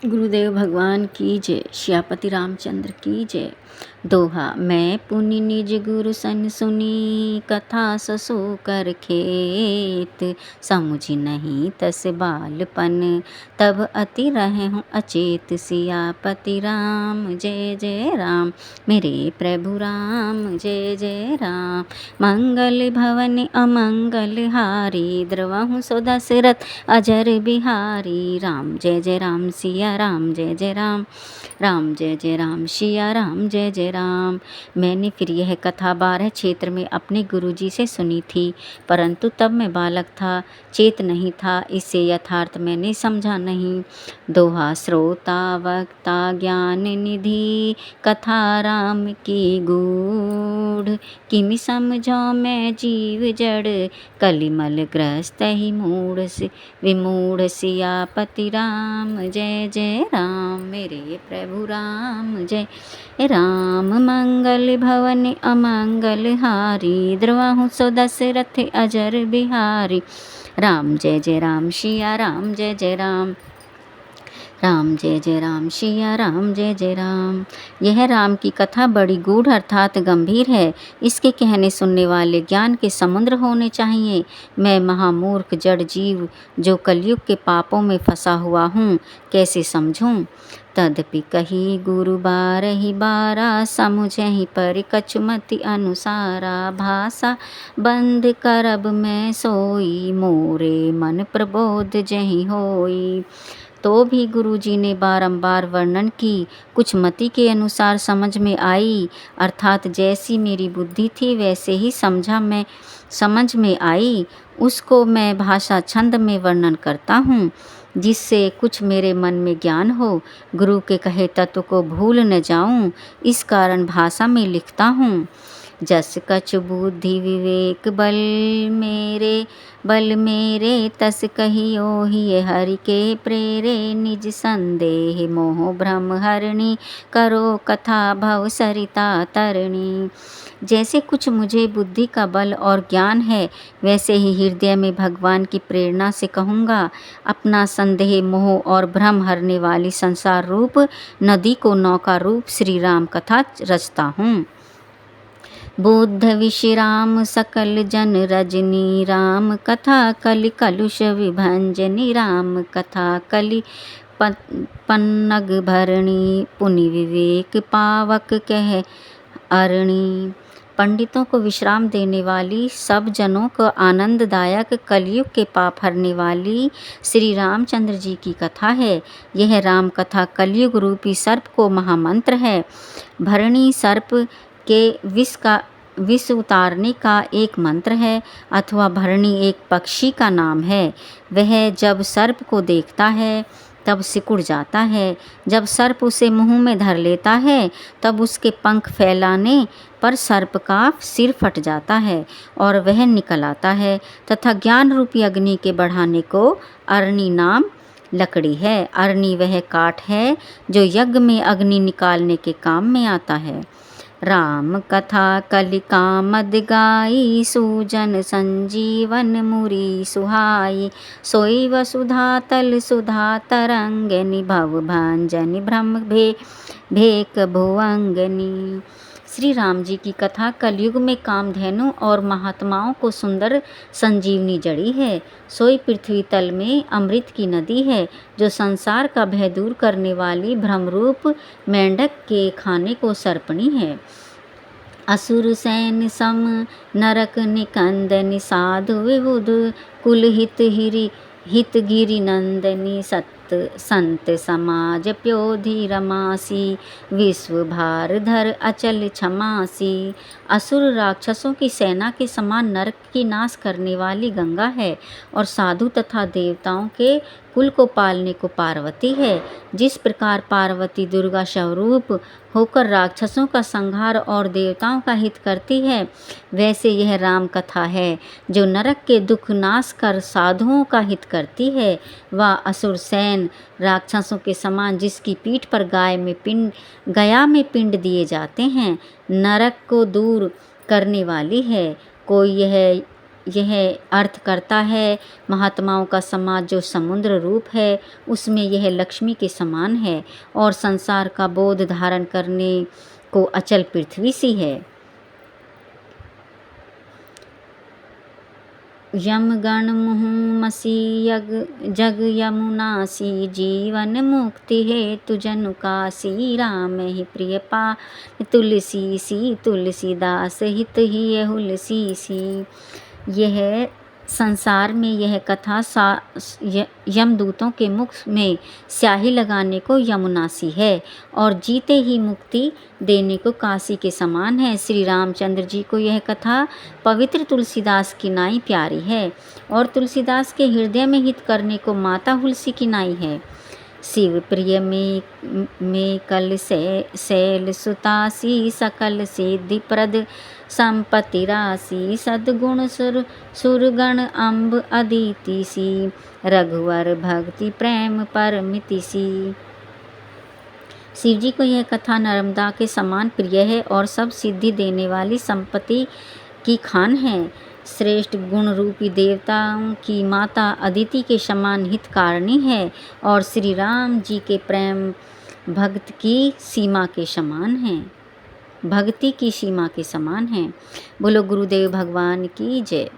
गुरुदेव भगवान की जय। श्यापति रामचंद्र की जय। दोहा। मैं पुनि निज गुरु सन सुनी, कथा ससो कर खेत। समुझ नहीं तस बालपन, तब अति रहूं अचेत। सियापति राम जय जय राम, मेरे प्रभु राम जय जय राम। मंगल भवन अमंगल हारी, द्रवहु सो दशरथ अजर बिहारी। राम जय जय राम, सिया राम जय जय राम, राम जय जय राम, सिया राम जय जय राम। मैंने फिर यह कथा 12 क्षेत्र में अपने गुरुजी से सुनी थी, परंतु तब मैं बालक था, चेत नहीं था, इससे यथार्थ मैंने समझा नहीं। दोहा। श्रोता वक्ता ज्ञान निधि, कथा राम की गूढ़। किमि समझो मैं जीव जड़, कलिमल ग्रस्त ही मूढ़ से विमूढ़। सियापति राम जय जय राम, मेरे प्रभु राम जय राम। मंगल भवन अमंगल हारी, द्रवहु सो दशरथ अजर बिहारी। राम जय जय राम, सिया राम जय जय राम, राम जय जय राम, सिया राम जय जय राम। यह राम की कथा बड़ी गूढ़ अर्थात गंभीर है। इसके कहने सुनने वाले ज्ञान के समुद्र होने चाहिए। मैं महामूर्ख जड़ जीव जो कलयुग के पापों में फंसा हुआ हूँ, कैसे समझूं। तदपि कही गुरु बारहि बारा, समुझहि पर कछुमति अनुसारा। भाषा बंद करब मैं सोई, मोरे मन प्रबोध जहि होई। तो भी गुरुजी ने बारंबार वर्णन की, कुछ मति के अनुसार समझ में आई, अर्थात जैसी मेरी बुद्धि थी वैसे ही समझ में आई। उसको मैं भाषा छंद में वर्णन करता हूँ, जिससे कुछ मेरे मन में ज्ञान हो, गुरु के कहे तत्व को भूल न जाऊं, इस कारण भाषा में लिखता हूँ। जस कछु बुद्धि विवेक बल मेरे, तस कहियो ही हरि के प्रेरे। निज संदेह मोह भ्रम हरणी, करो कथा भव सरिता तरणी। जैसे कुछ मुझे बुद्धि का बल और ज्ञान है, वैसे ही हृदय में भगवान की प्रेरणा से कहूँगा। अपना संदेह मोह और भ्रम हरने वाली संसार रूप नदी को नौका रूप श्री राम कथा रचता हूँ। बुद्ध विश्राम सकल जन रजनी, राम कथा कलि कलुष विभंजनी। राम कथा कलि पन्नग भरणी, पुनि विवेक पावक कह अरणी। पंडितों को विश्राम देने वाली, सब जनों को आनंददायक, कलयुग के पाप हरने वाली श्री रामचंद्र जी की कथा है। यह राम कथा कलयुग रूपी सर्प को महामंत्र है। भरणी सर्प के विष उतारने का एक मंत्र है, अथवा भरणी एक पक्षी का नाम है। वह जब सर्प को देखता है तब सिकुड़ जाता है। जब सर्प उसे मुंह में धर लेता है तब उसके पंख फैलाने पर सर्प का सिर फट जाता है और वह निकल आता है, तथा ज्ञान रूपी अग्नि के बढ़ाने को अरणी नाम लकड़ी है। अरणी वह काठ है जो यज्ञ में अग्नि निकालने के काम में आता है। राम कथा कलि कामद गाई, सूजन संजीवन मुरी सुहाई। सोई वसुधा तल सुधा तरंगनि, भव भांजनि भ्रम भेक भुवंगनी। श्री राम जी की कथा कलयुग में कामधेनु और महात्माओं को सुंदर संजीवनी जड़ी है। सोई पृथ्वी तल में अमृत की नदी है, जो संसार का भय दूर करने वाली भ्रमरूप मेंढक के खाने को सर्पणी है। असुर सैन सम नरक निकंदनी, साधु विबुध कुल हित गिरि नंदनी। संत समाज प्योधि रमासी, विश्व भार धर अचल क्षमासी। असुर राक्षसों की सेना के समान नरक की नाश करने वाली गंगा है, और साधु तथा देवताओं के कुल को पालने को पार्वती है। जिस प्रकार पार्वती दुर्गा स्वरूप होकर राक्षसों का संहार और देवताओं का हित करती है, वैसे यह राम कथा है जो नरक के दुख नाश कर साधुओं का हित करती है। वह असुर सैन राक्षसों के समान, जिसकी पीठ पर गया में पिंड दिए जाते हैं, नरक को दूर करने वाली है। कोई यह अर्थ करता है, महात्माओं का समाज जो समुद्र रूप है उसमें यह लक्ष्मी के समान है और संसार का बोध धारण करने को अचल पृथ्वी सी है। यम गण मुहुमसी जग यमुना सी, जीवन मुक्ति हेतु जनु कासी, राम ही प्रिय पा तुलसी सी, तुलसीदास हित ही हुलसी सी। यह संसार में यह कथा यमदूतों के मुख में स्याही लगाने को यमुनासी है और जीते ही मुक्ति देने को काशी के समान है। श्री रामचंद्र जी को यह कथा पवित्र तुलसीदास की नाई प्यारी है और तुलसीदास के हृदय में हित करने को माता हुलसी की नाई है। शिव प्रिय में कल शैल सुतासी, सकल सिद्धि प्रद संपत्ति राशि, सद्गुण सुरगण अम्ब अदिति सी, रघुवर भक्ति प्रेम परमिति सी। शिव जी को यह कथा नर्मदा के समान प्रिय है और सब सिद्धि देने वाली संपत्ति की खान है। श्रेष्ठ गुण रूपी देवताओं की माता अदिति के समान हितकारिणी है और श्री राम जी के प्रेम भक्ति की सीमा के समान है। बोलो गुरुदेव भगवान की जय।